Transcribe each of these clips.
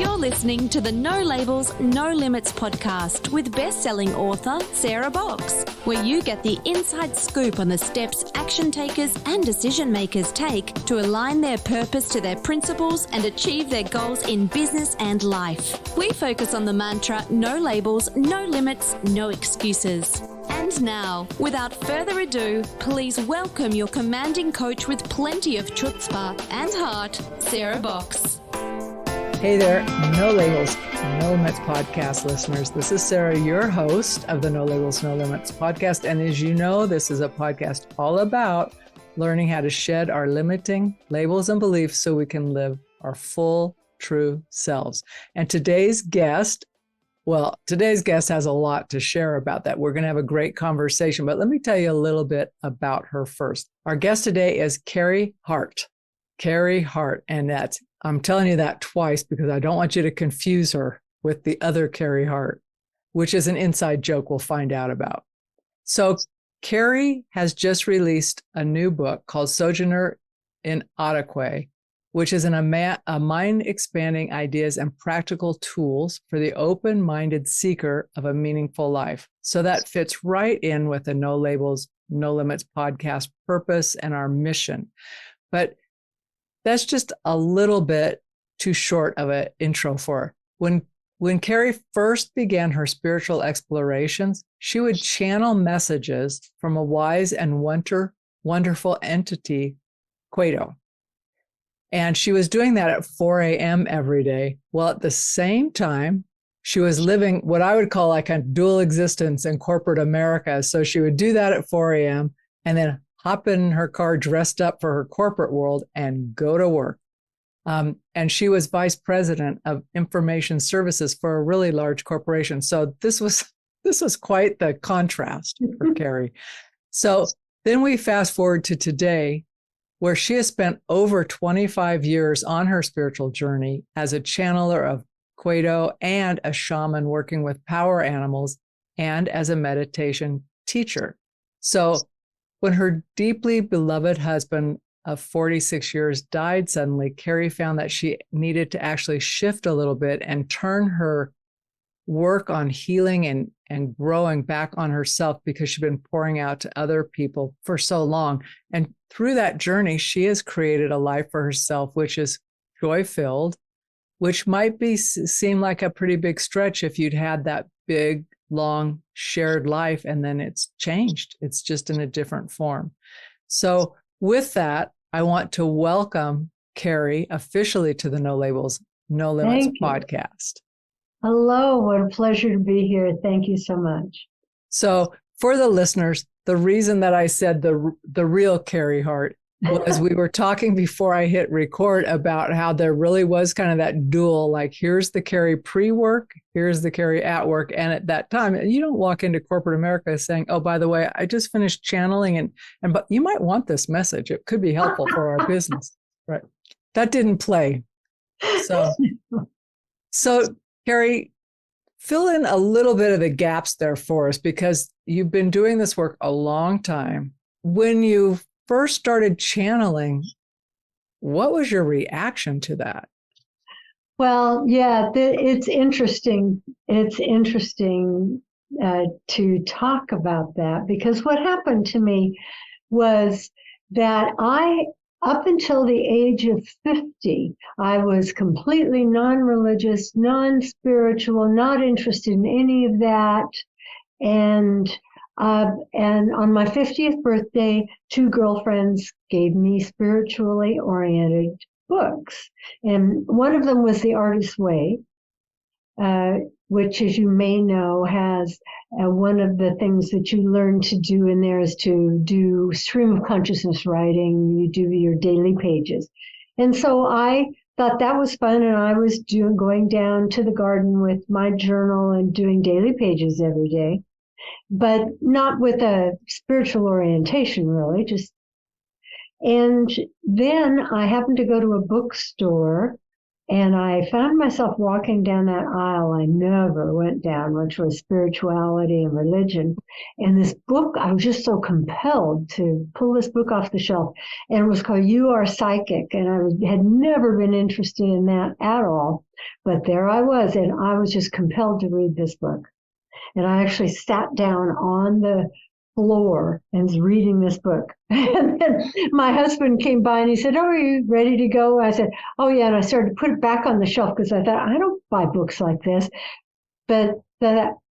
You're listening to the No Labels, No Limits podcast with best-selling author Sarah Box, where you get the inside scoop on the steps action takers and decision makers take to align their purpose to their principles and achieve their goals in business and life. We focus on the mantra, no labels, no limits, no excuses. And now, without further ado, please welcome your commanding coach with plenty of chutzpah and heart, Sarah Box. Hey there, No Labels, No Limits podcast listeners. This is Sarah, your host of the No Labels, No Limits podcast. And as you know, this is a podcast all about learning how to shed our limiting labels and beliefs so we can live our full, true selves. And today's guest has a lot to share about that. We're going to have a great conversation, but let me tell you a little bit about her first. Our guest today is Carrie Hart. Carrie Hart, and I'm telling you that twice because I don't want you to confuse her with the other Carrie Hart, which is an inside joke we'll find out about. So Carrie has just released a new book called Sojourner in Ataquay, which is a mind-expanding ideas and practical tools for the open-minded seeker of a meaningful life. So that fits right in with the No Labels, No Limits podcast purpose and our mission. But that's just a little bit too short of an intro for her. When Carrie first began her spiritual explorations, she would channel messages from a wise and wonderful entity, Quado. And she was doing that at 4 a.m. every day. Well, at the same time, she was living what I would call like a dual existence in corporate America. So she would do that at 4 a.m. and then hop in her car dressed up for her corporate world and go to work. And she was vice president of information services for a really large corporation. So this was quite the contrast for Carrie. So then we fast forward to today, where she has spent over 25 years on her spiritual journey as a channeler of Quado and a shaman working with power animals and as a meditation teacher. So when her deeply beloved husband of 46 years died suddenly, Carrie found that she needed to actually shift a little bit and turn her work on healing and growing back on herself because she'd been pouring out to other people for so long. And through that journey, she has created a life for herself, which is joy-filled, which might seem like a pretty big stretch if you'd had that big, long shared life and then it's changed. It's just in a different form. So with that, I want to welcome Carrie officially to the No Labels, No Limits podcast. Hello, what a pleasure to be here. Thank you so much. So for the listeners, the reason that I said the real Carrie Hart was we were talking before I hit record about how there really was kind of that dual, like here's the Carrie pre-work, here's the Carrie at work. And at that time, you don't walk into corporate America saying, oh, by the way, I just finished channeling but you might want this message. It could be helpful for our business. Right. That didn't play. So Carrie, fill in a little bit of the gaps there for us because you've been doing this work a long time. When you first started channeling, what was your reaction to that? Well, yeah, it's interesting. It's interesting to talk about that because what happened to me was that up until the age of 50, I was completely non-religious, non-spiritual, not interested in any of that. And on my 50th birthday, 2 girlfriends gave me spiritually oriented books. And one of them was The Artist's Way, which, as you may know, has one of the things that you learn to do in there is to do stream of consciousness writing. You do your daily pages. And so I thought that was fun. And I was going down to the garden with my journal and doing daily pages every day, but not with a spiritual orientation, really. And then I happened to go to a bookstore And I found myself walking down that aisle I never went down, which was spirituality and religion. And this book, I was just so compelled to pull this book off the shelf. And it was called You Are Psychic. And had never been interested in that at all. But there I was, and I was just compelled to read this book. And I actually sat down on the floor and was reading this book. And then my husband came by and he said, "Oh, are you ready to go?" I said, "Oh, yeah." And I started to put it back on the shelf because I thought, I don't buy books like this. But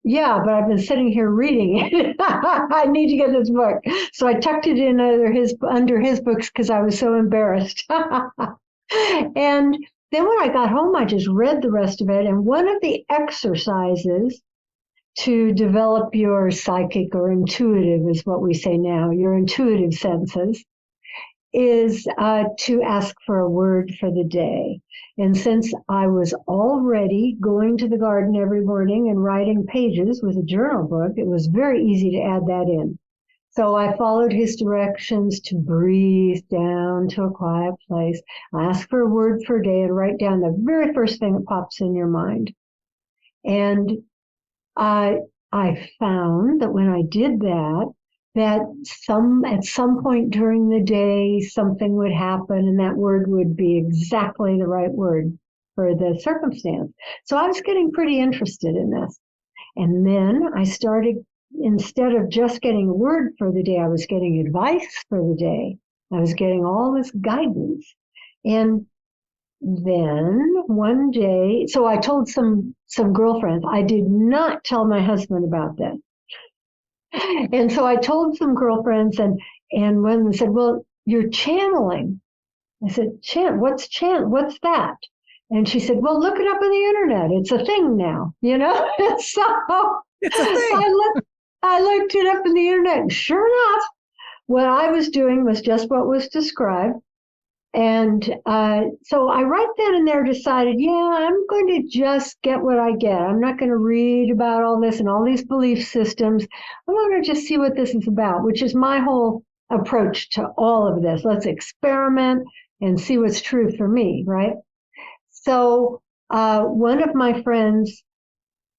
yeah, but I've been sitting here reading it. I need to get this book. So I tucked it in under his books because I was so embarrassed. And then when I got home, I just read the rest of it. And one of the exercises to develop your psychic or intuitive is what we say now, your intuitive senses, is to ask for a word for the day. And since I was already going to the garden every morning and writing pages with a journal book, it was very easy to add that in. So I followed his directions to breathe down to a quiet place, ask for a word for a day, and write down the very first thing that pops in your mind. And I found that when I did that, at some point during the day, something would happen and that word would be exactly the right word for the circumstance. So I was getting pretty interested in this. And then I started, instead of just getting a word for the day, I was getting advice for the day. I was getting all this guidance. And then one day, so I told some girlfriends. I did not tell my husband about this. And so I told some girlfriends, and one of them said, "Well, you're channeling." I said, What's that?" And she said, "Well, look it up on the internet. It's a thing now, you know?" So It's a thing. I looked it up on the internet, and sure enough, what I was doing was just what was described. And so I right then and there decided, I'm going to just get what I get. I'm not going to read about all this and all these belief systems. I'm going to just see what this is about, which is my whole approach to all of this. Let's experiment and see what's true for me, right? So one of my friends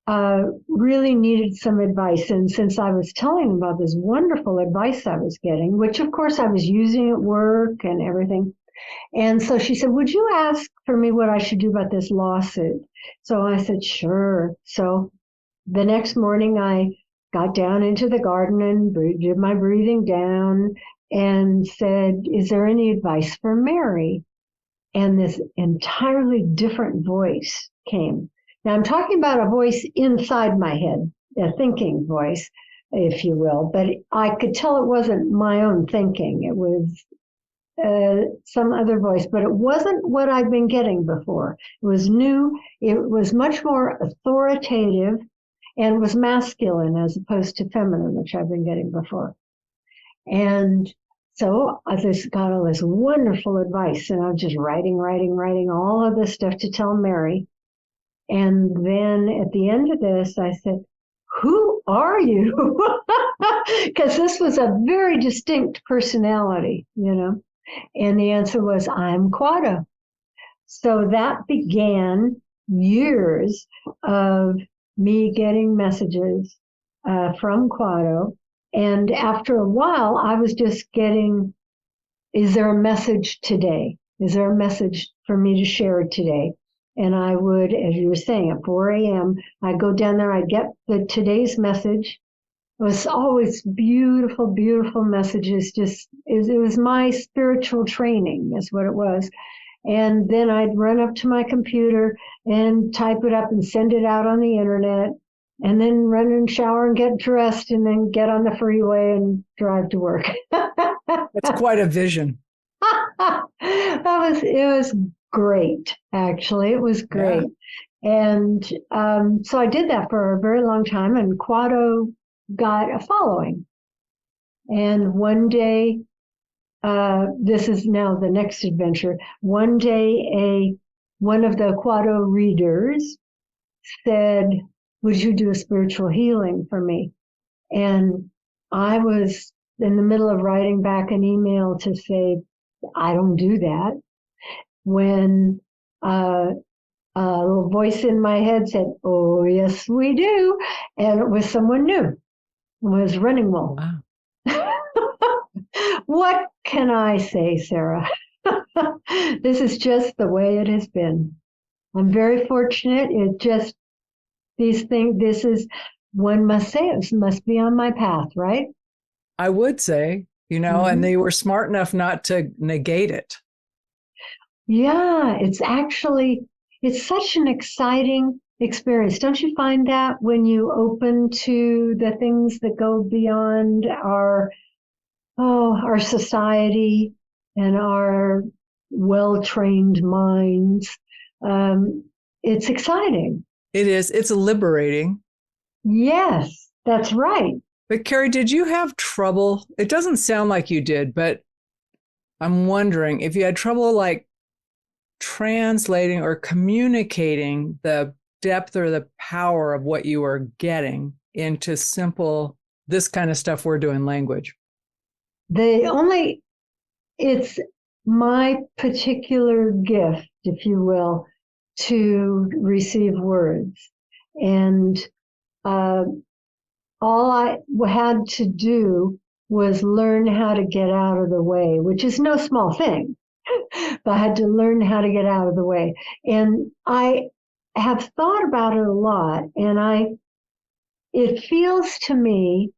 really needed some advice. And since I was telling him about this wonderful advice I was getting, which of course I was using at work and everything, and so she said, "Would you ask for me what I should do about this lawsuit?" So I said, "Sure." So the next morning I got down into the garden and did my breathing down and said, "Is there any advice for Mary?" And this entirely different voice came. Now I'm talking about a voice inside my head, a thinking voice, if you will, but I could tell it wasn't my own thinking. It was some other voice, but it wasn't what I'd been getting before. It was new. It was much more authoritative and was masculine as opposed to feminine, which I've been getting before. And so I just got all this wonderful advice, and I was just writing all of this stuff to tell Mary. And then at the end of this, I said, "Who are you?" Because this was a very distinct personality, you know. And the answer was, "I'm Quado." So that began years of me getting messages from Quado. And after a while, I was just getting, is there a message today? Is there a message for me to share today? And I would, as you were saying, at 4 a.m., I'd go down there, I'd get today's message. It was always beautiful, beautiful messages. It was my spiritual training, is what it was. And then I'd run up to my computer and type it up and send it out on the internet, and then run and shower and get dressed and then get on the freeway and drive to work. It's quite a vision. It was great, actually. It was great. Yeah. And so I did that for a very long time, and Quado got a following. And one day, this is now the next adventure. One day, one of the Quado readers said, "Would you do a spiritual healing for me?" And I was in the middle of writing back an email to say, "I don't do that." When a little voice in my head said, "Oh, yes, we do." And it was someone new. It was Running Wolf. Wow. What can I say, Sarah? This is just the way it has been. I'm very fortunate. This is, one must say, it must be on my path, right? I would say, and they were smart enough not to negate it. Yeah, it's such an exciting experience. Don't you find that when you open to the things that go beyond our society and our well-trained minds? It's exciting. It is. It's liberating. Yes, that's right. But Carrie, did you have trouble? It doesn't sound like you did, but I'm wondering if you had trouble like translating or communicating the depth or the power of what you were getting into simple, this kind of stuff we're doing language. It's my particular gift, if you will, to receive words. And all I had to do was learn how to get out of the way, which is no small thing. But I had to learn how to get out of the way. And I have thought about it a lot, and it feels to me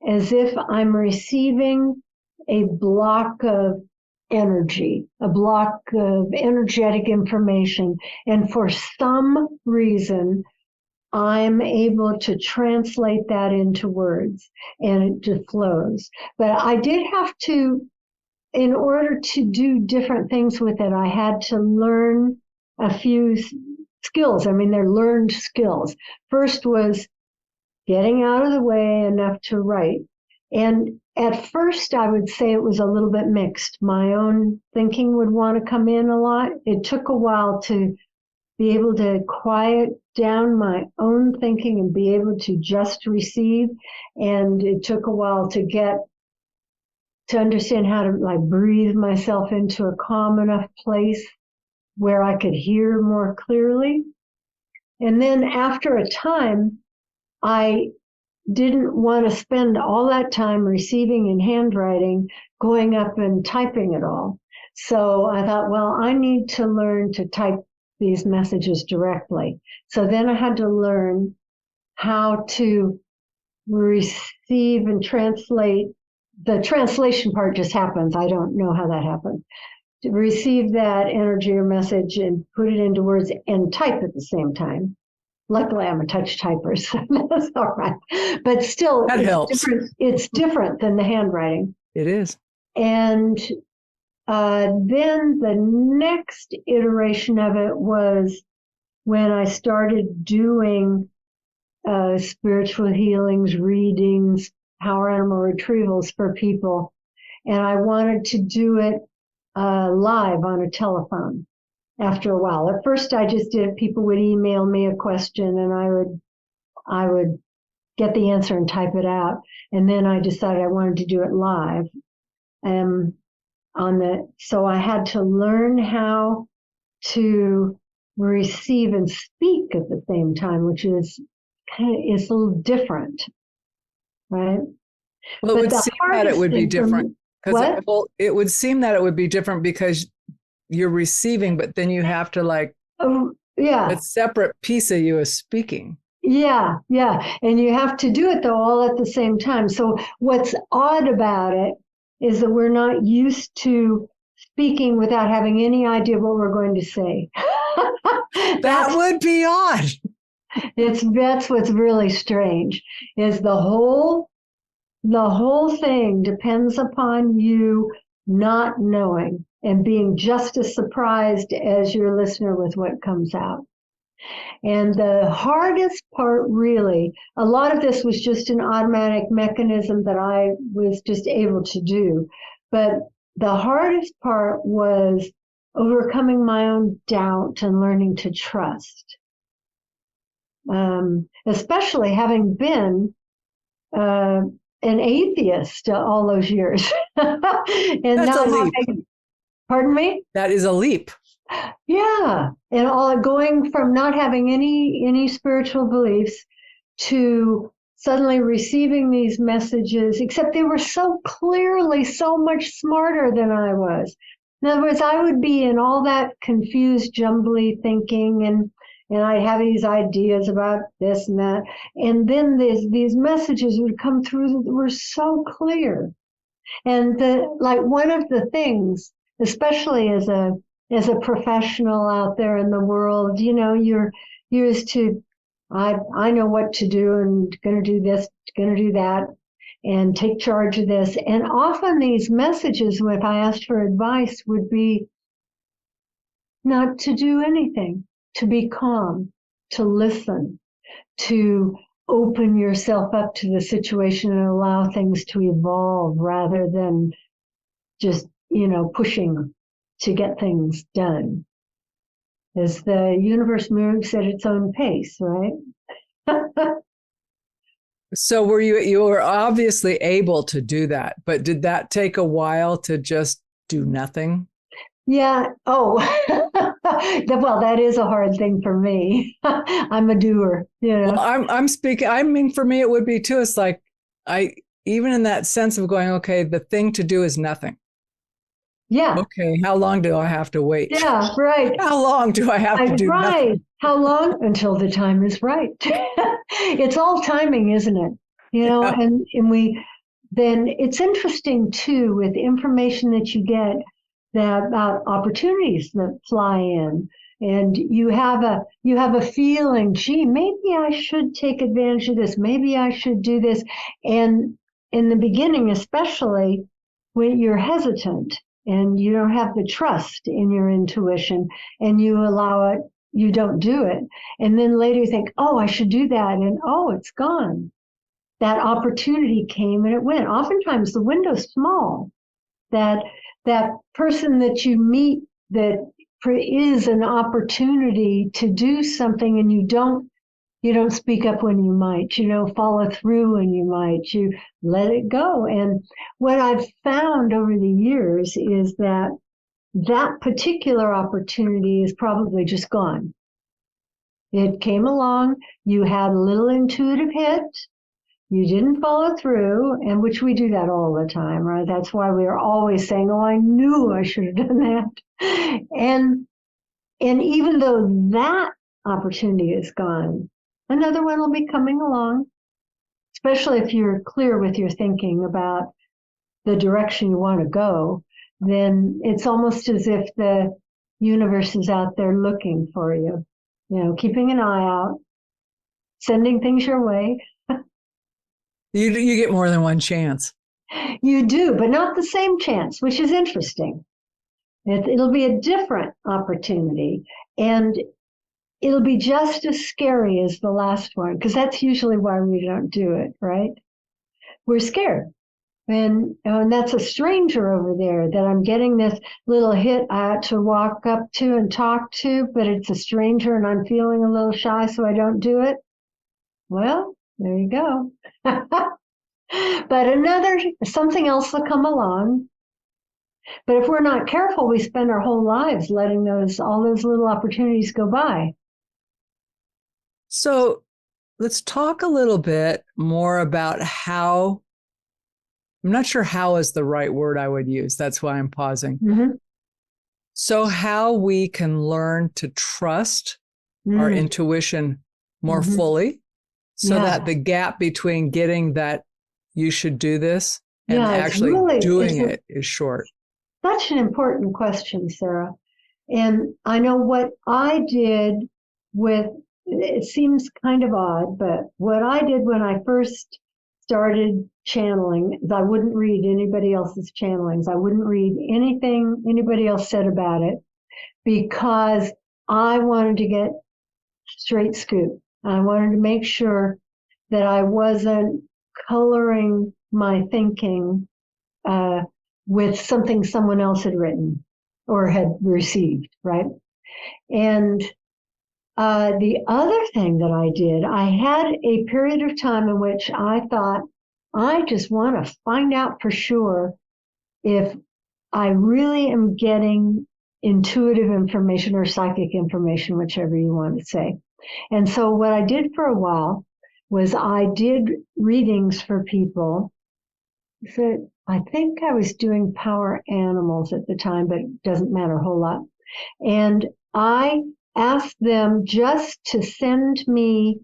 as if I'm receiving a block of energy, a block of energetic information. And for some reason, I'm able to translate that into words, and it just flows. But I did have to, in order to do different things with it, I had to learn a few skills. I mean, they're learned skills. First was getting out of the way enough to write. And at first, I would say it was a little bit mixed. My own thinking would want to come in a lot. It took a while to be able to quiet down my own thinking and be able to just receive. And it took a while to understand how to like breathe myself into a calm enough place where I could hear more clearly. And then after a time, I didn't want to spend all that time receiving in handwriting, going up and typing it all. So I thought, well, I need to learn to type these messages directly. So then I had to learn how to receive and translate. The translation part just happens. I don't know how that happens. To receive that energy or message and put it into words and type at the same time. Luckily, I'm a touch typer, so that's all right. But still, that helps. It's different than the handwriting. It is. And then the next iteration of it was when I started doing spiritual healings, readings, power animal retrievals for people. And I wanted to do it live on a telephone after a while. At first, I just did it. People would email me a question and I would get the answer and type it out. And then I decided I wanted to do it live. So I had to learn how to receive and speak at the same time, which is it's a little different, right? Well, it would seem that it would be different. It would seem that it would be different because you're receiving, but then you have to a separate piece of you is speaking. Yeah. And you have to do it though all at the same time. So what's odd about it is that we're not used to speaking without having any idea what we're going to say. That would be odd. That's what's really strange is the whole thing depends upon you not knowing and being just as surprised as your listener with what comes out. And the hardest part, really, a lot of this was just an automatic mechanism that I was just able to do. But the hardest part was overcoming my own doubt and learning to trust. Especially having been an atheist all those years. And that's a leap. Pardon me? That is a leap. Yeah. And all going from not having any spiritual beliefs to suddenly receiving these messages, except they were so clearly so much smarter than I was. In other words, I would be in all that confused, jumbly thinking, and I'd have these ideas about this and that. And then these messages would come through that were so clear. And like one of the things, especially as a professional out there in the world, you're used to, I know what to do and going to do this, going to do that, and take charge of this. And often these messages, if I asked for advice, would be not to do anything, to be calm, to listen, to open yourself up to the situation and allow things to evolve rather than just, pushing to get things done. As the universe moves at its own pace, right? So you were obviously able to do that, but did that take a while to just do nothing? Yeah. Oh, well, that is a hard thing for me. I'm a doer, Well, I'm speaking, I mean, for me, it would be too. It's like, even in that sense of going, okay, the thing to do is nothing. Yeah. Okay. How long do I have to wait? Yeah, right. How long do I have to do nothing? How long? Until the time is right. It's all timing, isn't it? Yeah. And then it's interesting too with information that you get about opportunities that fly in, and you have a feeling, gee, maybe I should take advantage of this, maybe I should do this. And in the beginning, especially when you're hesitant and you don't have the trust in your intuition and you allow it, you don't do it. And then later you think, oh, I should do that. And oh, it's gone. That opportunity came and it went. Oftentimes the window's small. That person that you meet that is an opportunity to do something, and you don't speak up when you might, follow through when you might, you let it go. And what I've found over the years is that particular opportunity is probably just gone. It came along, you had a little intuitive hit, you didn't follow through, and which we do that all the time, right? That's why we are always saying, oh, I knew I should have done that. And even though that opportunity is gone, another one will be coming along, especially if you're clear with your thinking about the direction you want to go. Then it's almost as if the universe is out there looking for you, keeping an eye out, sending things your way. You get more than one chance. You do, but not the same chance, which is interesting. It'll be a different opportunity, and it'll be just as scary as the last one, because that's usually why we don't do it, right? We're scared. And that's a stranger over there that I'm getting this little hit I ought to walk up to and talk to, but it's a stranger and I'm feeling a little shy, so I don't do it. Well, there you go. But something else will come along. But if we're not careful, we spend our whole lives letting all those little opportunities go by. So let's talk a little bit more about how, I'm not sure how is the right word I would use. That's why I'm pausing. Mm-hmm. So how we can learn to trust our intuition more fully, so that the gap between getting that you should do this and actually doing it is short. Such an important question, Sarah. And I know what I did it seems kind of odd, but what I did when I first started channeling is I wouldn't read anybody else's channelings. I wouldn't read anything anybody else said about it, because I wanted to get straight scoop. I wanted to make sure that I wasn't coloring my thinking with something someone else had written or had received, right? And the other thing that I did, I had a period of time in which I thought, I just want to find out for sure if I really am getting intuitive information or psychic information, whichever you want to say. And so what I did for a while was I did readings for people. So I think I was doing power animals at the time, but it doesn't matter a whole lot. And I asked them just to send me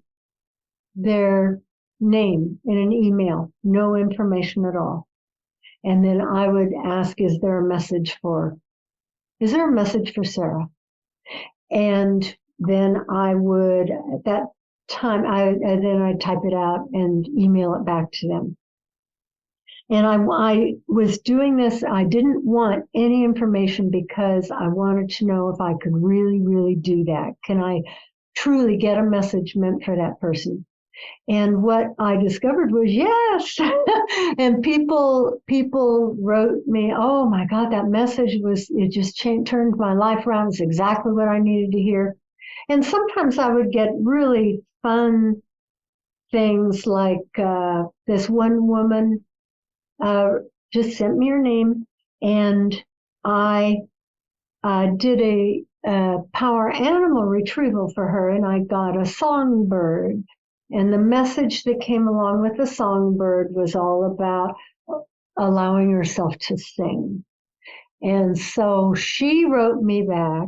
their name in an email, no information at all. And then I would ask, is there a message for Sarah? And then I would, at that time, I'd type it out and email it back to them. And I was doing this. I didn't want any information because I wanted to know if I could really, really do that. Can I truly get a message meant for that person? And what I discovered was yes. And people wrote me, oh my God, that message it just turned my life around. It's exactly what I needed to hear. And sometimes I would get really fun things like this one woman just sent me her name, and I did a power animal retrieval for her, and I got a songbird. And the message that came along with the songbird was all about allowing herself to sing. And so she wrote me back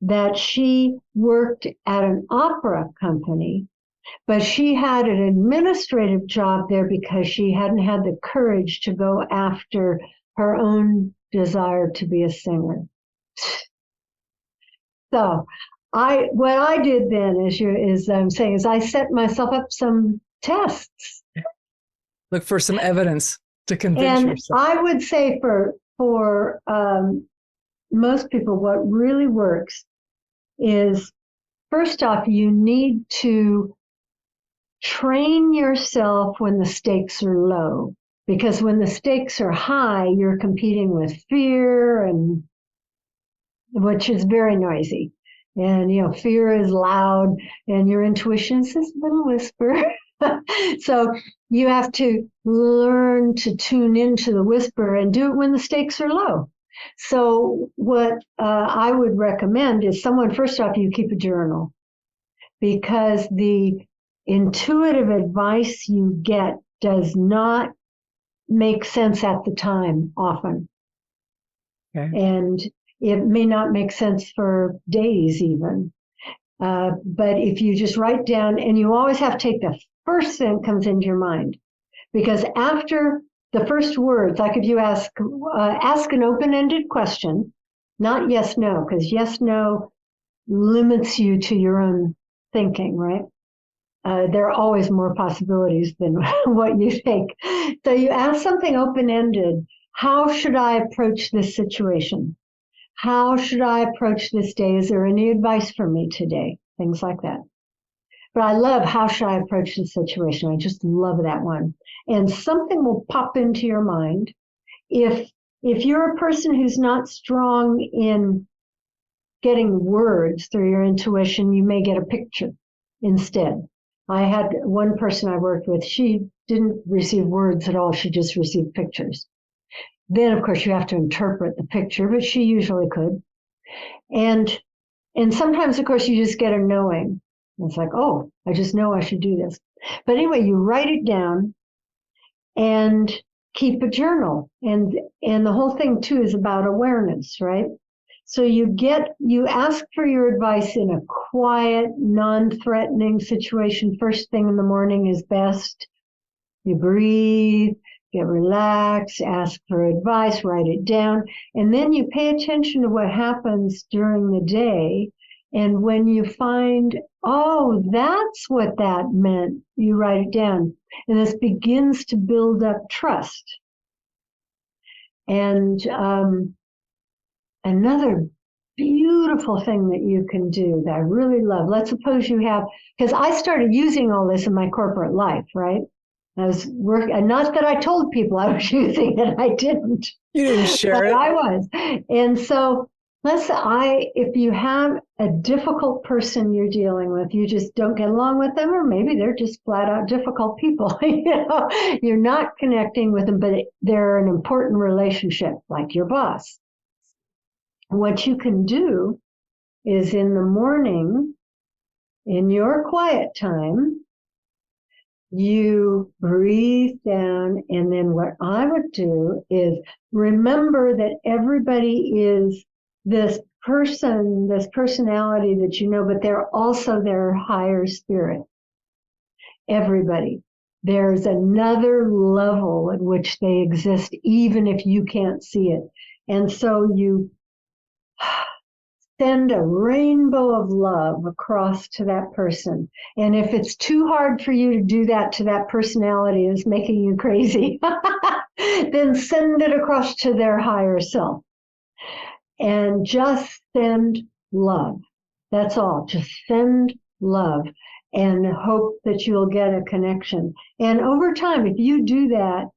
that she worked at an opera company, but she had an administrative job there because she hadn't had the courage to go after her own desire to be a singer. So what I did then is I set myself up some tests. Look for some evidence to convince and yourself. I would say for most people, what really works is, first off, you need to train yourself when the stakes are low, because when the stakes are high, you're competing with fear, and which is very noisy. And, fear is loud, and your intuition is this little whisper. So you have to learn to tune into the whisper and do it when the stakes are low. So what I would recommend is first off, you keep a journal, because the intuitive advice you get does not make sense at the time often. Okay. And it may not make sense for days even. But if you just write down, and you always have to take the first thing that comes into your mind, because after the first words, like if you ask an open-ended question, not yes, no, because yes, no limits you to your own thinking, right? There are always more possibilities than what you think. So you ask something open-ended. How should I approach this situation? How should I approach this day? Is there any advice for me today? Things like that. But I love, how should I approach this situation? I just love that one. And something will pop into your mind. If you're a person who's not strong in getting words through your intuition, you may get a picture instead. I had one person I worked with, she didn't receive words at all. She just received pictures. Then, of course, you have to interpret the picture, but she usually could. And sometimes, of course, you just get a knowing. It's like, oh, I just know I should do this. But anyway, you write it down and keep a journal. And the whole thing, too, is about awareness, right? So you ask for your advice in a quiet, non-threatening situation. First thing in the morning is best. You breathe, get relaxed, ask for advice, write it down, and then you pay attention to what happens during the day. And when you find, oh, that's what that meant, you write it down. And this begins to build up trust. And another beautiful thing that you can do that I really love, let's suppose you have, because I started using all this in my corporate life, right? I was working, and not that I told people I was using it, I didn't. You didn't share it. I was. And so if you have a difficult person you're dealing with, you just don't get along with them, or maybe they're just flat out difficult people. You're not connecting with them, but they're an important relationship, like your boss. what you can do is in the morning, in your quiet time, you breathe down. And then what I would do is remember that everybody is this person, this personality that you know, but they're also their higher spirit. Everybody. There's another level at which they exist, even if you can't see it. And so you send a rainbow of love across to that person. And if it's too hard for you to do that to that personality, is making you crazy, then send it across to their higher self. And just send love. That's all. Just send love and hope that you'll get a connection. And over time, if you do that,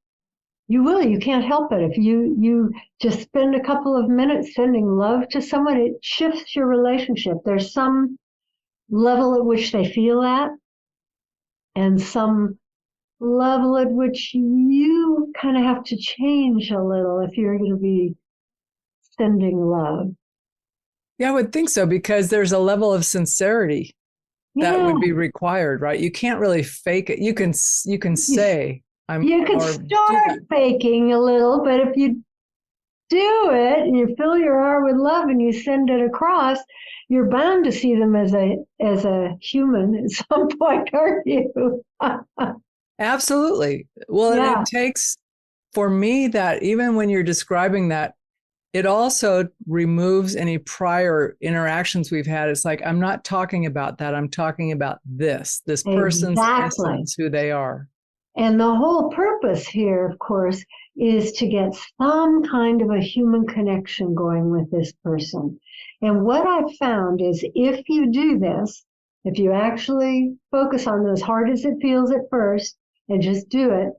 you will. You can't help it. If you just spend a couple of minutes sending love to someone, it shifts your relationship. There's some level at which they feel that, and some level at which you kind of have to change a little if you're going to be sending love. Yeah, I would think so, because there's a level of sincerity that would be required, right? You can't really fake it. You can say, you can start faking a little, but if you do it and you fill your heart with love and you send it across, you're bound to see them as a human at some point, aren't you? Absolutely. Well, Yeah. and it takes, for me, that even when you're describing that, it also removes any prior interactions we've had. It's like, I'm not talking about that. I'm talking about this person's essence, who they are. And the whole purpose here, of course, is to get some kind of a human connection going with this person. And what I've found is if you do this, if you actually focus on it as hard as it feels at first and just do it,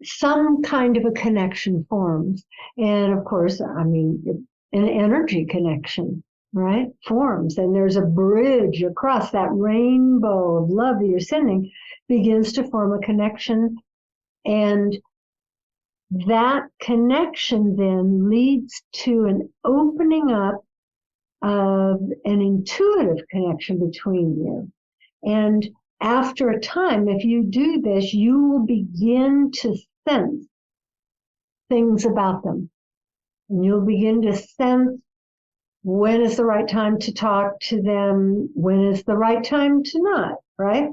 some kind of a connection forms. And of course, I mean, an energy connection, right, forms. And there's a bridge across that rainbow of love that you're sending begins to form a connection. And that connection then leads to an opening up of an intuitive connection between you. And after a time, if you do this, you will begin to sense things about them. And you'll begin to sense when is the right time to talk to them, when is the right time to not, right?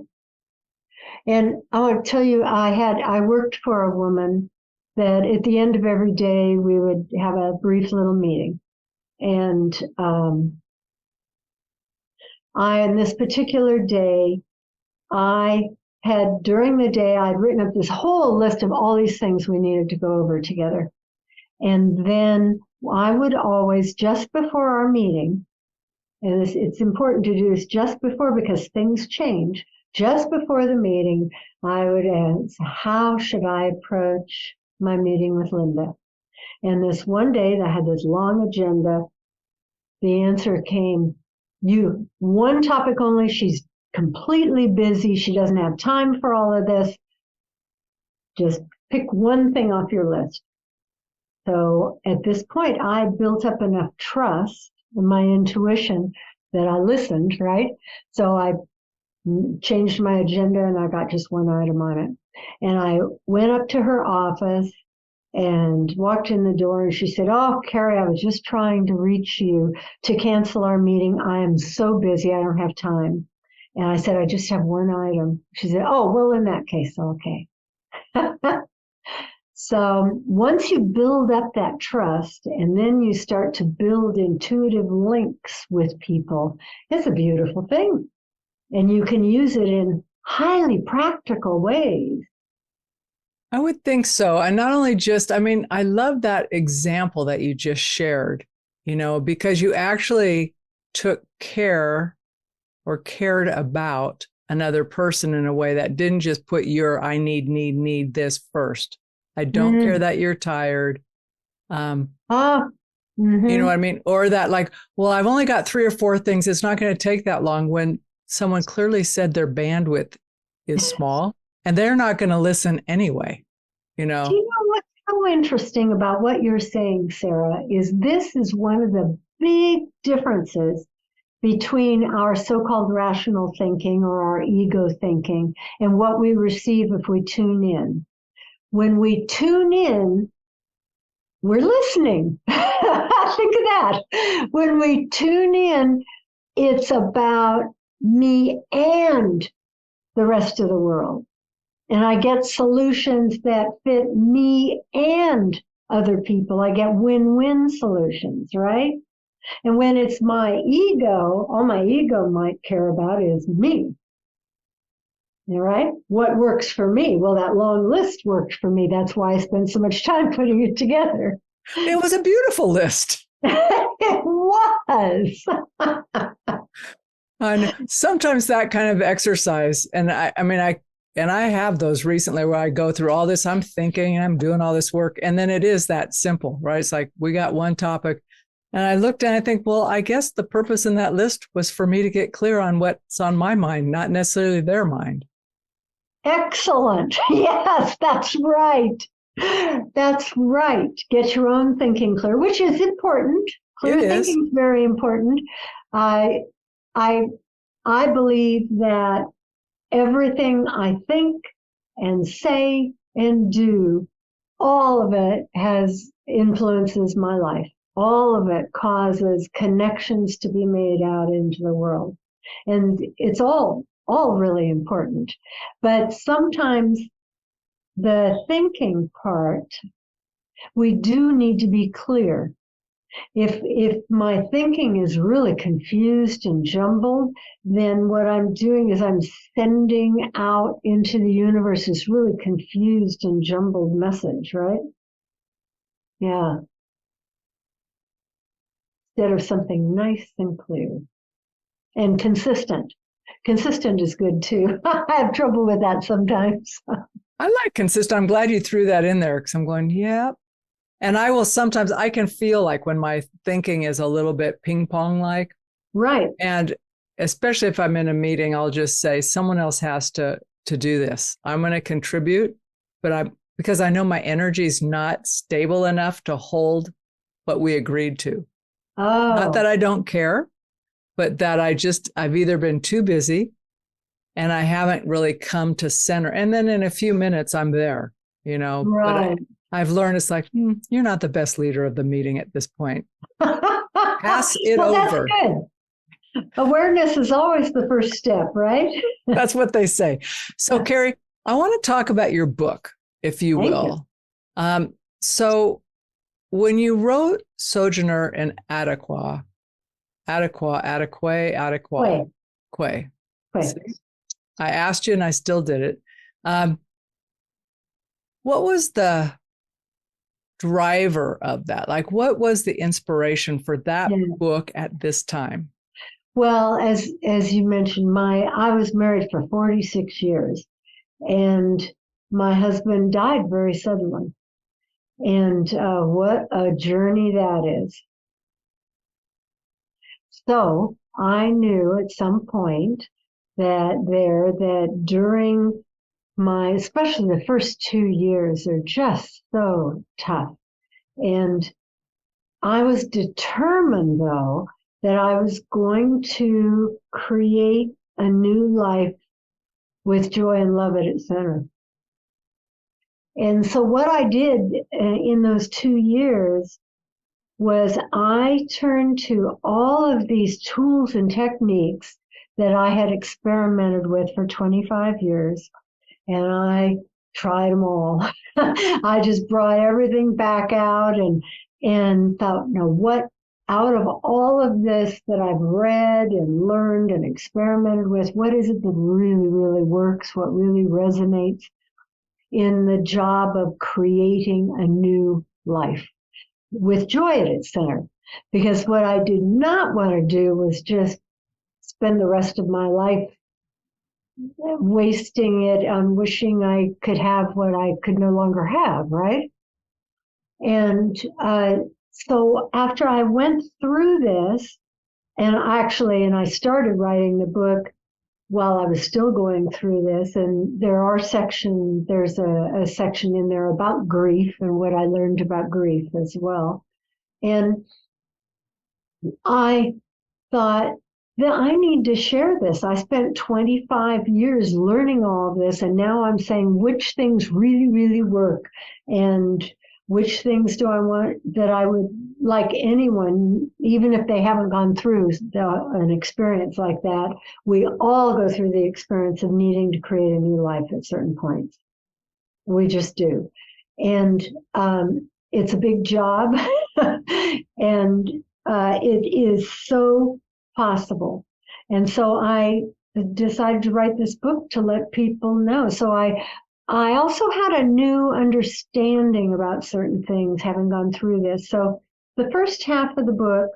And I want to tell you, I worked for a woman that at the end of every day, we would have a brief little meeting. And on this particular day, during the day, I'd written up this whole list of all these things we needed to go over together. And then I would always, just before our meeting, and it's important to do this just before because things change, just before the meeting, I would ask, how should I approach my meeting with Linda? And this one day that I had this long agenda, the answer came, one topic only, she's completely busy. She doesn't have time for all of this. Just pick one thing off your list. So at this point, I built up enough trust in my intuition that I listened, right? So I changed my agenda and I got just one item on it. And I went up to her office and walked in the door and she said, "Oh, Carrie, I was just trying to reach you to cancel our meeting. I am so busy. I don't have time." And I said, "I just have one item." She said, "Oh, well, in that case, okay." So once you build up that trust and then you start to build intuitive links with people, it's a beautiful thing. And you can use it in highly practical ways. I would think so. And not only just, I love that example that you just shared, because you actually took care or cared about another person in a way that didn't just put I need this first. I don't care that you're tired. You know what I mean? Or that I've only got 3 or 4 things. It's not going to take that long, when someone clearly said their bandwidth is small and they're not going to listen anyway, Do you know what's so so interesting about what you're saying, Sarah, is this is one of the big differences between our so-called rational thinking or our ego thinking and what we receive if we tune in. When we tune in, we're listening. Think of that. When we tune in, it's about me and the rest of the world. And I get solutions that fit me and other people. I get win-win solutions, right? And when it's my ego, all my ego might care about is me. All right? What works for me? Well, that long list worked for me. That's why I spent so much time putting it together. It was a beautiful list. It was. And sometimes that kind of exercise, and I have those recently where I go through all this, I'm thinking and I'm doing all this work. And then it is that simple, right? It's like, we got one topic. And I looked and I think, well, I guess the purpose in that list was for me to get clear on what's on my mind, not necessarily their mind. Excellent. Yes, that's right. That's right. Get your own thinking clear, which is important. Clear thinking is very important. I believe that everything I think and say and do, all of it influences my life. All of it causes connections to be made out into the world. And it's all really important. But sometimes the thinking part, we do need to be clear. If my thinking is really confused and jumbled, then what I'm doing is I'm sending out into the universe this really confused and jumbled message, right? Yeah. Instead of something nice and clear and consistent. Consistent is good too. I have trouble with that sometimes. I like consistent. I'm glad you threw that in there because I'm going, yeah. And I can feel like when my thinking is a little bit ping pong like. Right. And especially if I'm in a meeting, I'll just say someone else has to do this. I'm going to contribute, but because I know my energy is not stable enough to hold what we agreed to. Oh. Not that I don't care, but that I've either been too busy and I haven't really come to center. And then in a few minutes, I'm there, Right. But I've learned it's like, you're not the best leader of the meeting at this point. Pass it over. That's good. Awareness is always the first step, right? That's what they say. So, Carrie, I want to talk about your book, if you will. So when you wrote Sojourner and Ataquay. I asked you and I still did it. What was the driver of that? Like, what was the inspiration for that book at this time? Well, as you mentioned, I was married for 46 years, and my husband died very suddenly. And what a journey that is. So I knew at some point that during especially the first 2 years are just so tough. And I was determined, though, that I was going to create a new life with joy and love at its center. And so what I did in those 2 years was I turned to all of these tools and techniques that I had experimented with for 25 years, and I tried them all. I just brought everything back out and thought, what out of all of this that I've read and learned and experimented with, what is it that really, really works? What really resonates in the job of creating a new life with joy at its center? Because what I did not want to do was just spend the rest of my life wasting it on wishing I could have what I could no longer have, right? And so after I went through this, and I started writing the book while I was still going through this. And there's a section in there about grief and what I learned about grief as well. And I thought that I need to share this. I spent 25 years learning all of this, and now I'm saying which things really, really work, and which things do I want that I would like anyone, even if they haven't gone through an experience like that. We all go through the experience of needing to create a new life at certain points. We just do. And it's a big job, and it is so possible. And so I decided to write this book to let people know. So I also had a new understanding about certain things having gone through this. So the first half of the book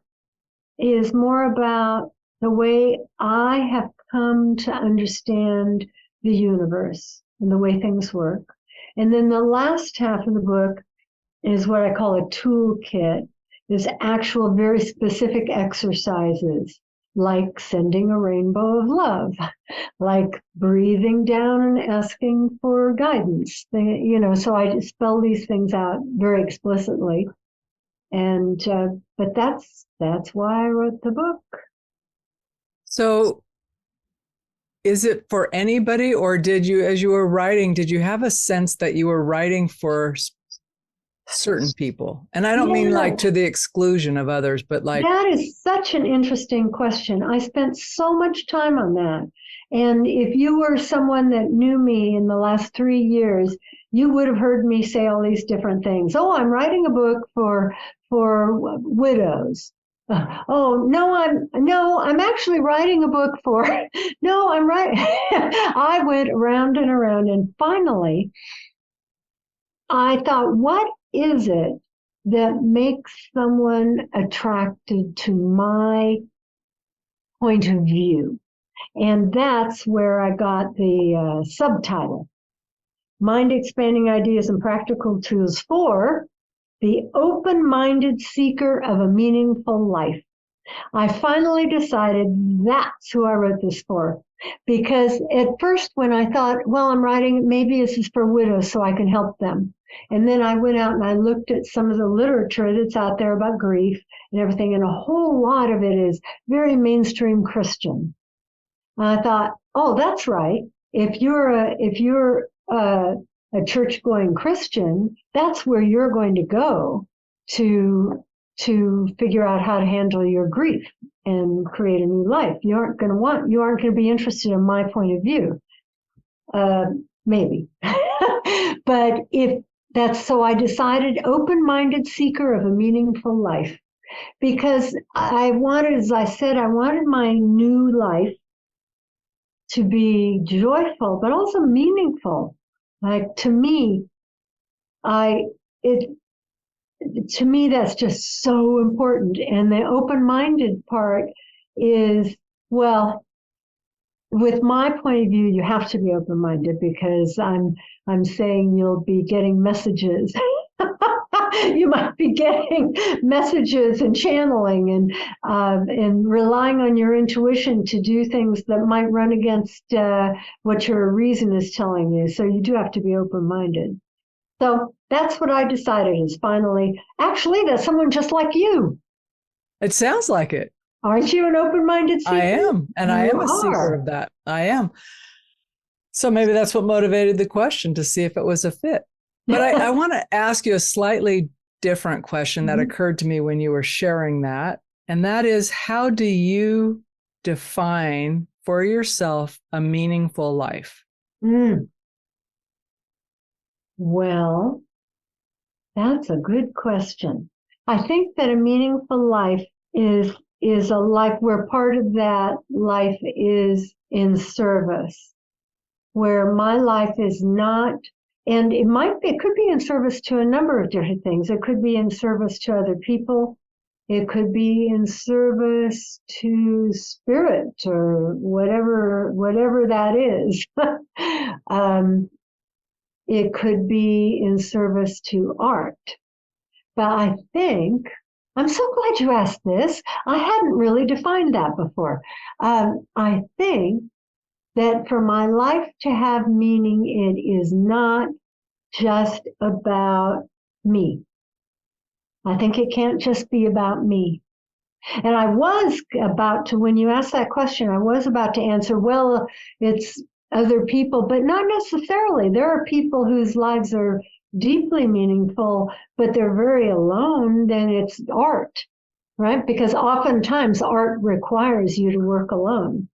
is more about the way I have come to understand the universe and the way things work. And then the last half of the book is what I call a toolkit, is actual very specific exercises, like sending a rainbow of love, like breathing down and asking for guidance. So I spell these things out very explicitly. And but that's why I wrote the book. So is it for anybody, or did you, as you were writing, did you have a sense that you were writing for certain people? And I don't mean like to the exclusion of others, but like... That is such an interesting question. I spent so much time on that. And if you were someone that knew me in the last 3 years, you would have heard me say all these different things. Oh, I'm writing a book for widows. I'm actually writing a book for, no, I'm right. I went around and around, and finally I thought, what is it that makes someone attracted to my point of view? And that's where I got the subtitle, Mind Expanding Ideas and Practical Tools for the Open-Minded Seeker of a Meaningful Life. I finally decided that's who I wrote this for. Because at first when I thought, well, I'm writing, maybe this is for widows so I can help them. And then I went out and I looked at some of the literature that's out there about grief and everything, and a whole lot of it is very mainstream Christian. And I thought, oh, that's right. If you're a church-going Christian, that's where you're going to go to figure out how to handle your grief and create a new life. You aren't going to be interested in my point of view. Maybe. But so I decided open-minded seeker of a meaningful life, because I wanted my new life to be joyful, but also meaningful. Like to me, that's just so important. And the open-minded part is, well, with my point of view, you have to be open-minded, because I'm saying you'll be getting messages. You might be getting messages and channeling and relying on your intuition to do things that might run against what your reason is telling you. So you do have to be open-minded. So that's what I decided is finally, actually, that's someone just like you. It sounds like it. Aren't you an open-minded seeker? I am. And I am a seeker of that. I am. So maybe that's what motivated the question, to see if it was a fit. But I want to ask you a slightly different question that occurred to me when you were sharing that. And that is, how do you define for yourself a meaningful life? Well, that's a good question. I think that a meaningful life is a life where part of that life is in service, where my life is not, and it could be in service to a number of different things. It could be in service to other people. It could be in service to spirit, or whatever that is. It could be in service to art. But I think, I'm so glad you asked this. I hadn't really defined that before. I think that for my life to have meaning, it is not just about me. I think it can't just be about me. And I was about to, when you asked that question, I was about to answer, well, it's other people, but not necessarily. There are people whose lives are deeply meaningful, but they're very alone. Then it's art, right? Because oftentimes art requires you to work alone.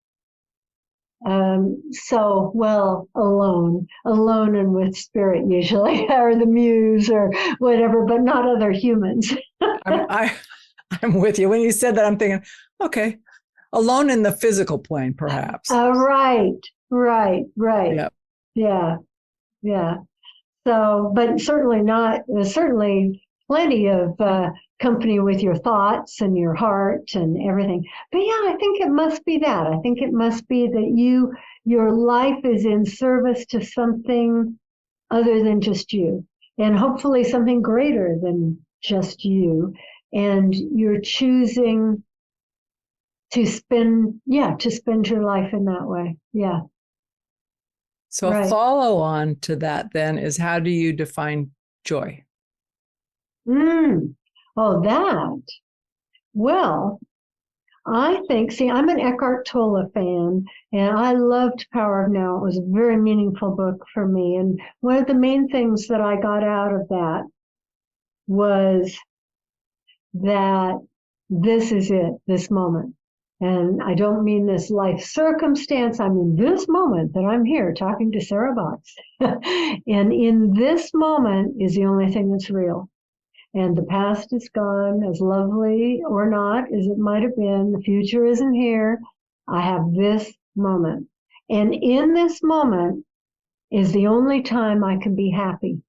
Alone and with spirit usually, or the muse or whatever, but not other humans. I'm with you. When you said that, I'm thinking, okay, alone in the physical plane, perhaps. Right. Yep. Yeah. So, but certainly not, certainly plenty of company with your thoughts and your heart and everything. But yeah, I think it must be that. I think it must be that your life is in service to something other than just you, and hopefully something greater than just you. And you're choosing to spend your life in that way. Yeah. So a follow on to that then is, how do you define joy? Oh, that. Well, I think, I'm an Eckhart Tolle fan, and I loved Power of Now. It was a very meaningful book for me. And one of the main things that I got out of that was that this is it, this moment. And I don't mean this life circumstance. I mean this moment that I'm here talking to Sarah Box. And in this moment is the only thing that's real. And the past is gone, as lovely or not as it might have been. The future isn't here. I have this moment. And in this moment is the only time I can be happy.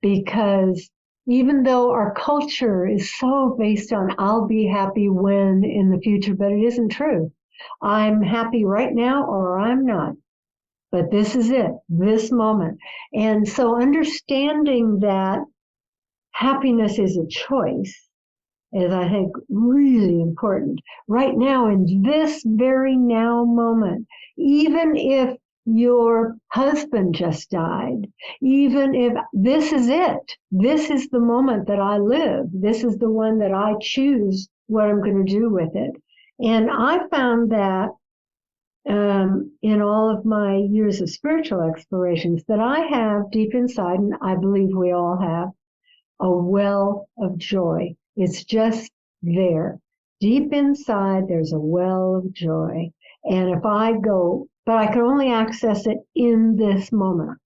Because even though our culture is so based on I'll be happy when in the future, but it isn't true. I'm happy right now or I'm not. But this is it, this moment. And so understanding that happiness is a choice is, I think, really important. Right now, in this very now moment, even if your husband just died, even if this is it, this is the moment that I live, this is the one that I choose what I'm going to do with it. And I found that in all of my years of spiritual explorations, that I have deep inside, and I believe we all have, a well of joy. It's just there. Deep inside, there's a well of joy. And if I go, but I can only access it in this moment,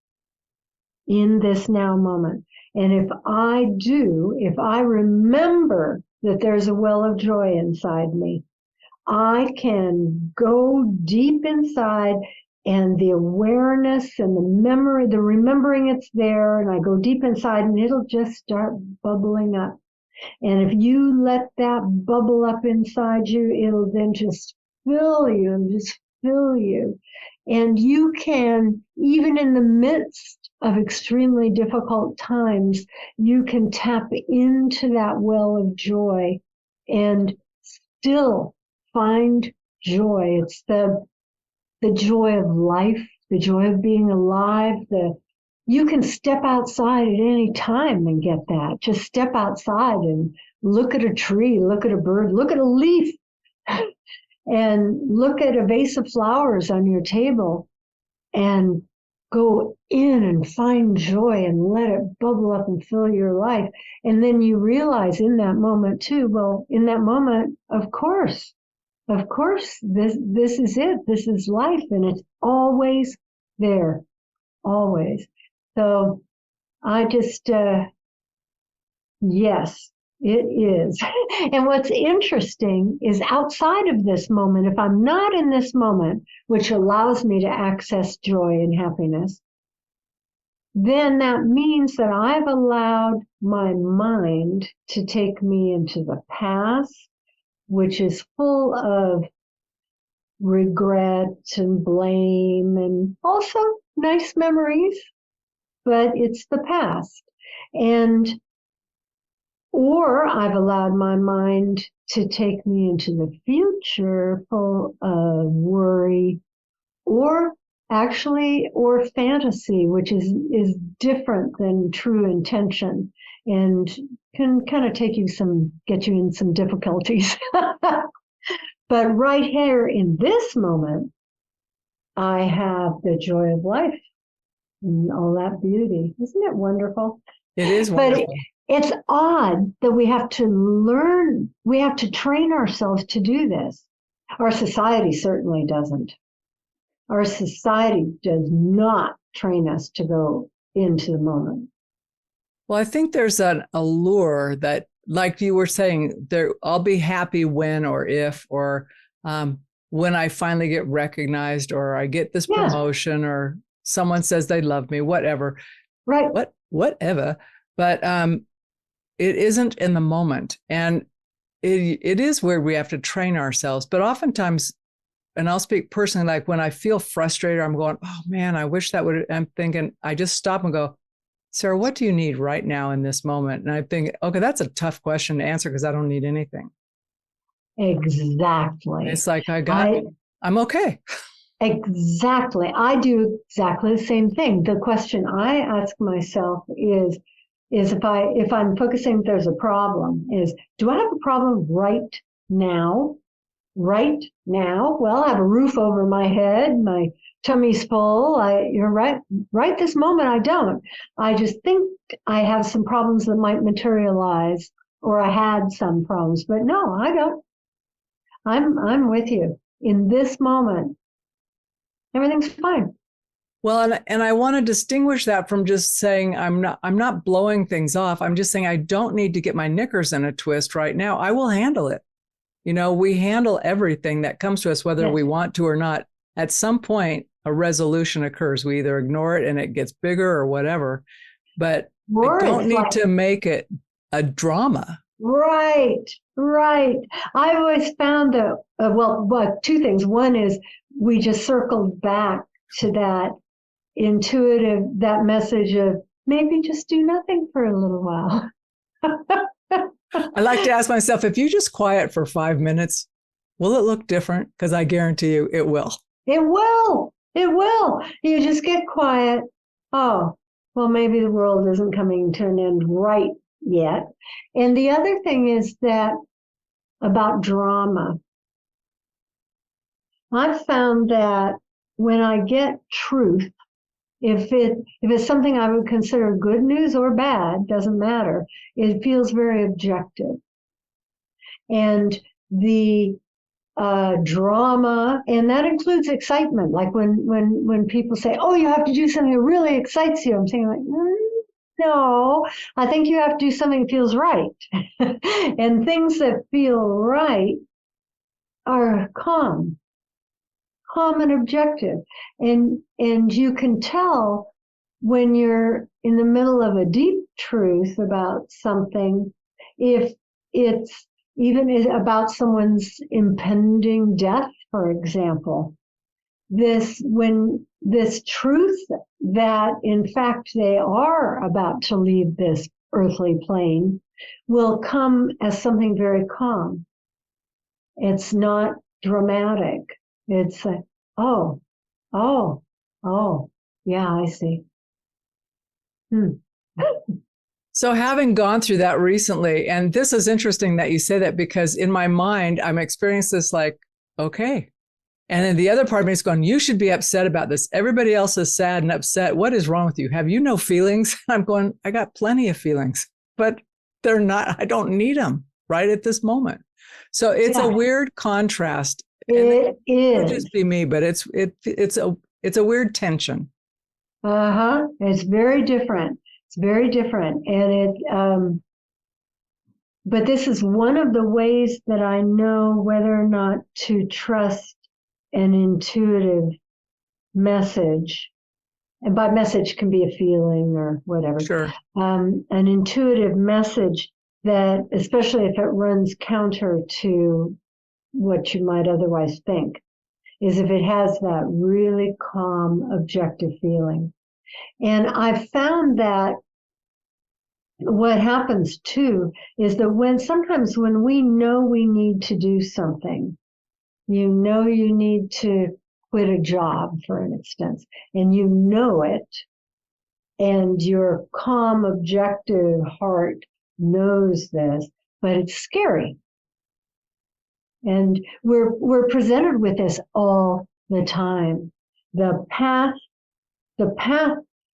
in this now moment. And if I remember that there's a well of joy inside me, I can go deep inside, and the awareness and the memory, the remembering it's there, and I go deep inside and it'll just start bubbling up. And if you let that bubble up inside you, it'll then just fill you and just fill you. And you can, even in the midst of extremely difficult times, you can tap into that well of joy and still find joy. It's the joy of life, the joy of being alive. You can step outside at any time and get that. Just step outside and look at a tree, look at a bird, look at a leaf, and look at a vase of flowers on your table, and go in and find joy and let it bubble up and fill your life. And then you realize in that moment too, well, in that moment, of course, this is it. This is life, and it's always there, always. So I just, yes, it is. And what's interesting is, outside of this moment, if I'm not in this moment, which allows me to access joy and happiness, then that means that I've allowed my mind to take me into the past, which is full of regret and blame and also nice memories, but it's the past. Or I've allowed my mind to take me into the future full of worry or fantasy, which is different than true intention and can kind of get you in some difficulties. But right here in this moment, I have the joy of life and all that beauty. Isn't it wonderful? It is wonderful. But it's odd that we have to train ourselves to do this. Our society certainly doesn't. Our society does not train us to go into the moment. Well, I think there's an allure that, like you were saying, I'll be happy when or if or when I finally get recognized or I get this promotion or someone says they love me, whatever. Right. Whatever. But it isn't in the moment. And it is where we have to train ourselves. But oftentimes, and I'll speak personally, like when I feel frustrated, I'm going, oh man, I wish that would, I'm thinking, I just stop and go, Sarah, what do you need right now in this moment? And I think, okay, that's a tough question to answer because I don't need anything. Exactly. It's like, I'm okay. Exactly. I do exactly the same thing. The question I ask myself is if I'm focusing, there's a problem, do I have a problem right now? Right now? Well, I have a roof over my head. My tummy's full. You're right. Right this moment, I don't. I just think I have some problems that might materialize, or I had some problems, but no, I don't. I'm with you. In this moment, everything's fine. Well, and I want to distinguish that from just saying I'm not blowing things off. I'm just saying I don't need to get my knickers in a twist right now. I will handle it. You know, we handle everything that comes to us, whether we want to or not. At some point, a resolution occurs. We either ignore it and it gets bigger or whatever. But I don't need to make it a drama. Right. I've always found that, two things. One is we just circled back to that that message of maybe just do nothing for a little while. I like to ask myself, if you just quiet for 5 minutes, will it look different? Because I guarantee you it will. It will. You just get quiet. Oh, well, maybe the world isn't coming to an end right yet. And the other thing is that about drama, I've found that when I get truth, if it's something I would consider good news or bad, doesn't matter, it feels very objective. And the drama, and that includes excitement. Like when people say, oh, you have to do something that really excites you. I'm saying like, no, I think you have to do something that feels right. And things that feel right are calm and objective. And you can tell when you're in the middle of a deep truth about something, if it's even about someone's impending death, for example, this truth that in fact they are about to leave this earthly plane will come as something very calm. It's not dramatic. It's like, oh, yeah, I see. So having gone through that recently, and this is interesting that you say that, because in my mind, I'm experiencing this like, okay. And then the other part of me is going, you should be upset about this. Everybody else is sad and upset. What is wrong with you? Have you no feelings? I'm going, I got plenty of feelings, but they're not, I don't need them right at this moment. So it's a weird contrast. It is. Could just be me, but it's a weird tension. It's very different. It's very different. And but this is one of the ways that I know whether or not to trust an intuitive message. And by message can be a feeling or whatever. Sure. An intuitive message that, especially if it runs counter to what you might otherwise think, is if it has that really calm, objective feeling. And I've found that what happens too is that sometimes when we know we need to do something, you need to quit a job, for instance, and you know it, and your calm, objective heart knows this, but it's scary. And we're presented with this all the time. The path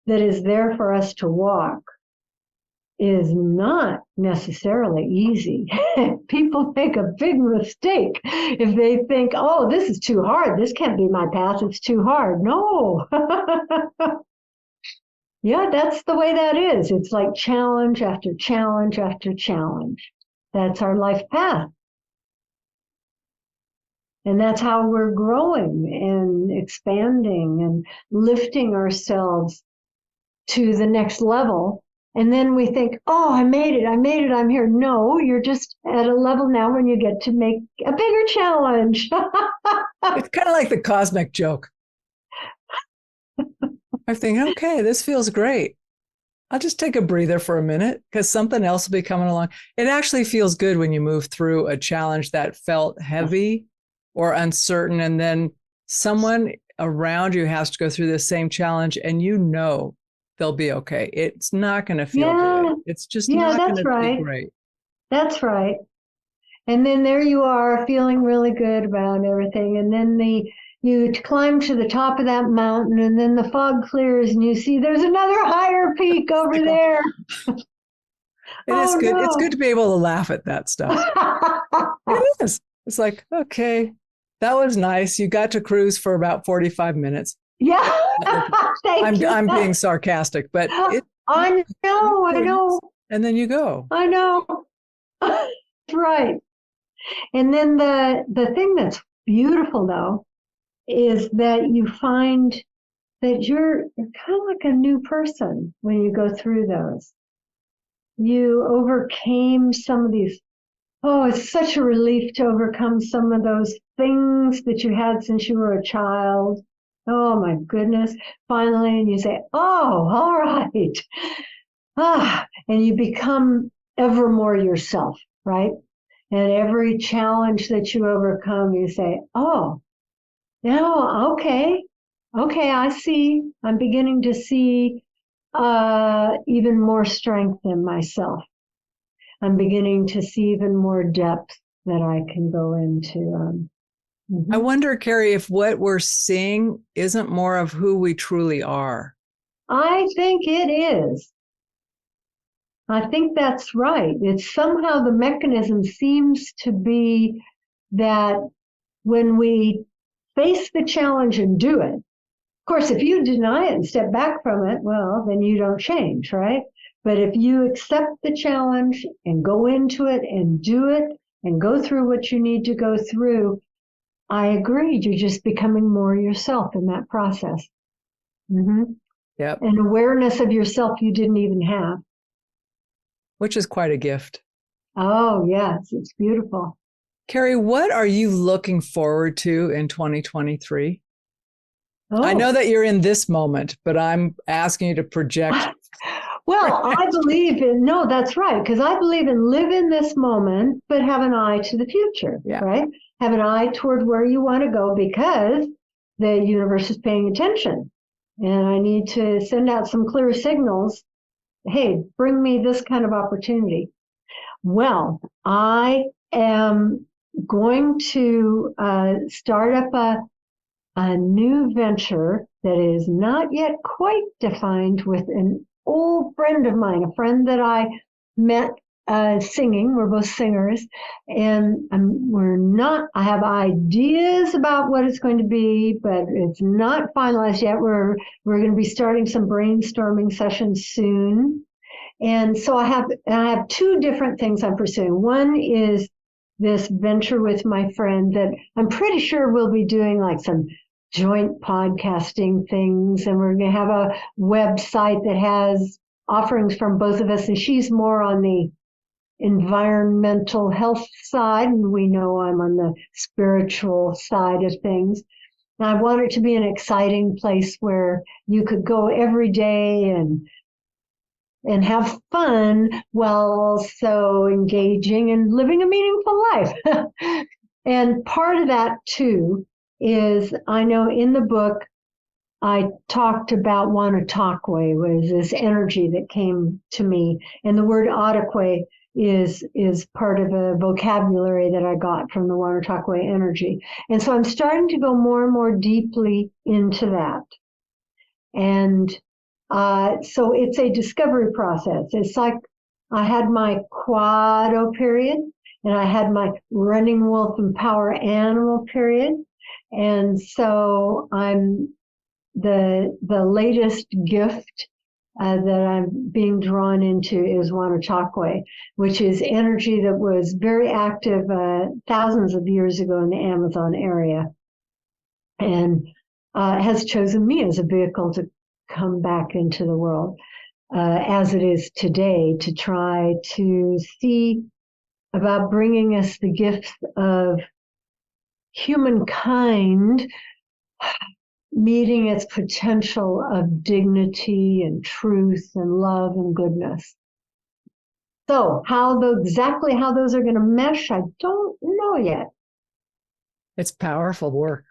that is there for us to walk is not necessarily easy. People make a big mistake if they think, oh, this is too hard. This can't be my path. It's too hard. No. Yeah, that's the way that is. It's like challenge after challenge after challenge. That's our life path. And that's how we're growing and expanding and lifting ourselves to the next level. And then we think, oh, I made it, I'm here. No, you're just at a level now when you get to make a bigger challenge. It's kind of like the cosmic joke. I think, okay, this feels great. I'll just take a breather for a minute because something else will be coming along. It actually feels good when you move through a challenge that felt heavy or uncertain, and then someone around you has to go through the same challenge, and you know they'll be okay. It's not going to feel good. It's just not going to be great. That's right. And then there you are feeling really good about everything. And then you climb to the top of that mountain, and then the fog clears and you see there's another higher peak over there. It is good. No. It's good to be able to laugh at that stuff. It is. It's like, okay, that was nice. You got to cruise for about 45 minutes. Yeah. I'm being sarcastic, but I know. And then you go. I know. That's right. And then the thing that's beautiful though is that you find that you're kind of like a new person when you go through those. You overcame some of these. Oh, it's such a relief to overcome some of those things that you had since you were a child. Oh my goodness. Finally, and you say, oh, all right. And you become ever more yourself, right? And every challenge that you overcome, you say, oh, no, okay, I see. I'm beginning to see even more strength in myself. I'm beginning to see even more depth that I can go into. I wonder, Carrie, if what we're seeing isn't more of who we truly are. I think it is. I think that's right. It's somehow the mechanism seems to be that when we face the challenge and do it, of course, if you deny it and step back from it, well, then you don't change, right? But if you accept the challenge and go into it and do it and go through what you need to go through, I agree. You're just becoming more yourself in that process. Mm-hmm. Yep. An awareness of yourself you didn't even have. Which is quite a gift. Oh, yes. It's beautiful. Carrie, what are you looking forward to in 2023? Oh. I know that you're in this moment, but I'm asking you to project. Well, I believe in, no, that's right. Because I believe in live in this moment, but have an eye to the future, right? Have an eye toward where you want to go because the universe is paying attention. And I need to send out some clear signals. Hey, bring me this kind of opportunity. Well, I am going to start up a new venture that is not yet quite defined with an old friend of mine, a friend that I met singing. We're both singers, and I have ideas about what it's going to be, but it's not finalized yet. We're going to be starting some brainstorming sessions soon. And so I have two different things I'm pursuing. One is this venture with my friend that I'm pretty sure we'll be doing like some joint podcasting things, and we're going to have a website that has offerings from both of us, and she's more on the environmental health side, and we know I'm on the spiritual side of things. And I want it to be an exciting place where you could go every day and have fun while also engaging and living a meaningful life. And part of that too is I know in the book, I talked about Ataquay, was this energy that came to me. And the word Ataquay is part of a vocabulary that I got from the Ataquay energy. And so I'm starting to go more and more deeply into that. And so it's a discovery process. It's like I had my Quado period, and I had my running wolf and power animal period. And so I'm the latest gift that I'm being drawn into is Ataquay, which is energy that was very active thousands of years ago in the Amazon area, and has chosen me as a vehicle to come back into the world as it is today, to try to see about bringing us the gifts of humankind meeting its potential of dignity and truth and love and goodness. So exactly how those are going to mesh, I don't know yet. It's powerful work.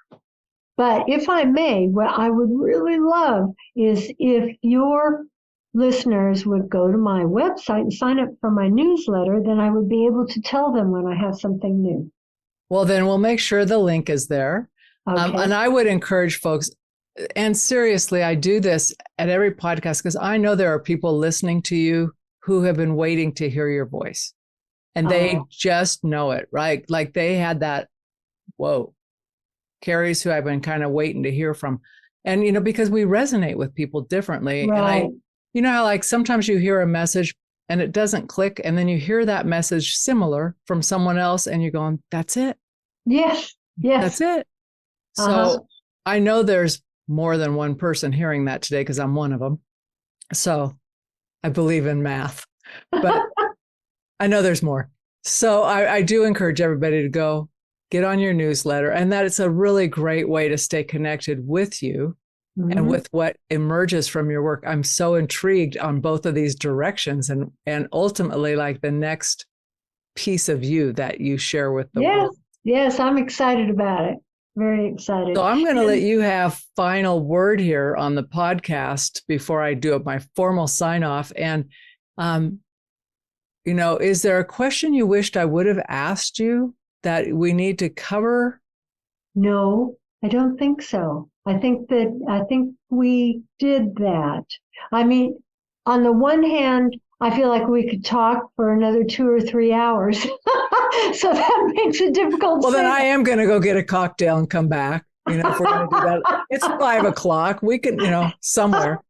But if I may, what I would really love is if your listeners would go to my website and sign up for my newsletter, then I would be able to tell them when I have something new. Well, then we'll make sure the link is there. Okay. And I would encourage folks, and seriously, I do this at every podcast because I know there are people listening to you who have been waiting to hear your voice. And they just know it, right? Like they had that, whoa, Carrie's who I've been kind of waiting to hear from. And, because we resonate with people differently. Right. And how like sometimes you hear a message and it doesn't click. And then you hear that message similar from someone else and you're going, that's it. Yes. That's it. So I know there's more than one person hearing that today because I'm one of them. So I believe in math, but I know there's more. So I do encourage everybody to go get on your newsletter, and that it's a really great way to stay connected with you and with what emerges from your work. I'm so intrigued on both of these directions and ultimately like the next piece of you that you share with the world. Yes, I'm excited about it. Very excited. So I'm going to let you have final word here on the podcast before I do my formal sign off. And, is there a question you wished I would have asked you that we need to cover? No, I don't think so. I think we did that. I mean, on the one hand, I feel like we could talk for another 2 or 3 hours. So that makes it difficult. Well, then I am going to go get a cocktail and come back. If we're going to do that, it's 5:00. We can, somewhere.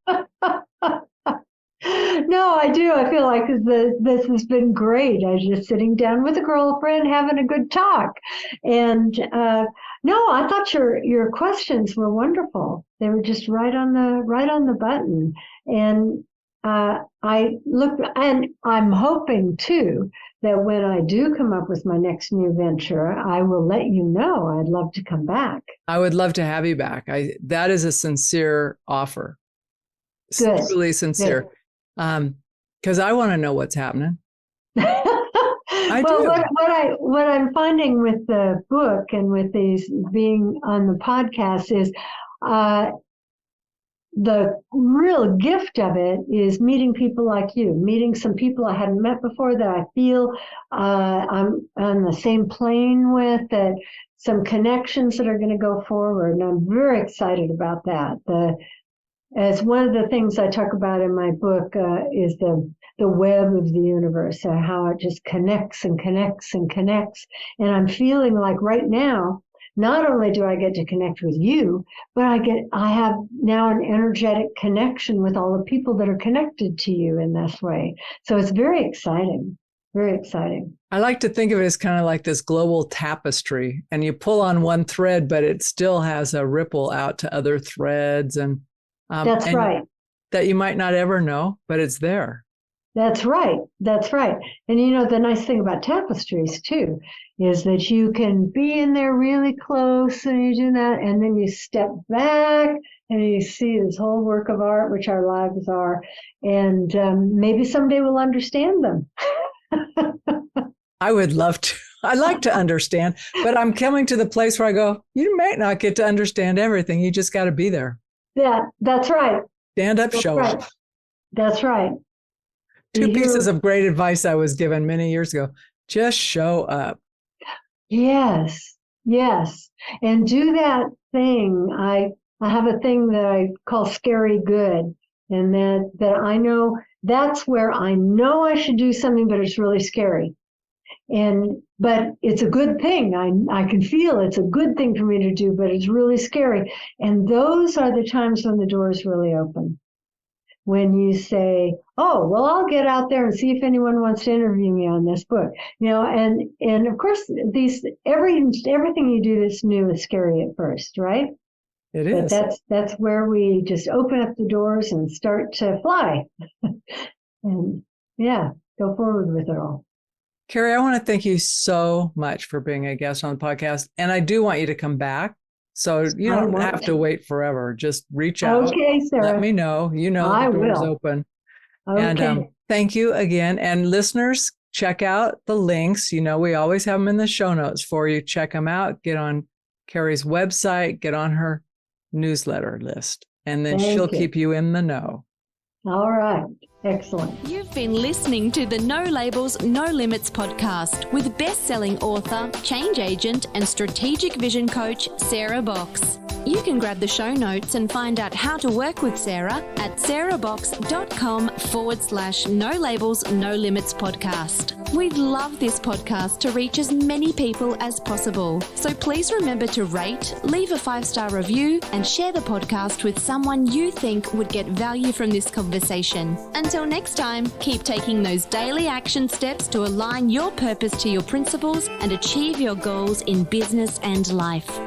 No, I do. I feel like this has been great. I was just sitting down with a girlfriend, having a good talk. And no, I thought your questions were wonderful. They were just right on the button. And I looked, and I'm hoping too that when I do come up with my next new venture, I will let you know. I'd love to come back. I would love to have you back. That is a sincere offer. Good. Truly sincere. Because I want to know what's happening. I do. What I'm finding with the book and with these being on the podcast is the real gift of it is meeting people like you, meeting some people I hadn't met before that I feel I'm on the same plane with, that some connections that are going to go forward. And I'm very excited about that. As one of the things I talk about in my book is the web of the universe, how it just connects and connects and connects. And I'm feeling like right now, not only do I get to connect with you, but I have now an energetic connection with all the people that are connected to you in this way. So it's very exciting. Very exciting. I like to think of it as kind of like this global tapestry, and you pull on one thread, but it still has a ripple out to other threads. And that's right. That you might not ever know, but it's there. That's right. That's right. And the nice thing about tapestries too is that you can be in there really close and you do that, and then you step back and you see this whole work of art, which our lives are, and maybe someday we'll understand them. I would love to. I like to understand, but I'm coming to the place where I go, you might not get to understand everything. You just got to be there. Yeah, that's right. Stand up, That's show right. up. That's right. Two pieces of great advice I was given many years ago. Just show up. Yes, yes. And do that thing. I have a thing that I call scary good. And that I know that's where I know I should do something, but it's really scary. But it's a good thing. I can feel it's a good thing for me to do, but it's really scary. And those are the times when the doors really open. When you say, oh, well, I'll get out there and see if anyone wants to interview me on this book. And of course, everything you do that's new is scary at first, right? It is. But that's where we just open up the doors and start to fly. And yeah, go forward with it all. Carrie, I want to thank you so much for being a guest on the podcast. And I do want you to come back. So you don't have to wait forever. Just reach out. Okay, Sarah. Let me know. The door's open. Okay. And thank you again. And listeners, check out the links. We always have them in the show notes for you. Check them out. Get on Carrie's website. Get on her newsletter list. And then she'll keep you in the know. All right. Excellent. You've been listening to the No Labels, No Limits podcast with best-selling author, change agent, and strategic vision coach, Sarah Box. You can grab the show notes and find out how to work with Sarah at sarahbox.com/No Labels, No Limits podcast. We'd love this podcast to reach as many people as possible. So please remember to rate, leave a 5-star review, and share the podcast with someone you think would get value from this conversation. Until next time, keep taking those daily action steps to align your purpose to your principles and achieve your goals in business and life.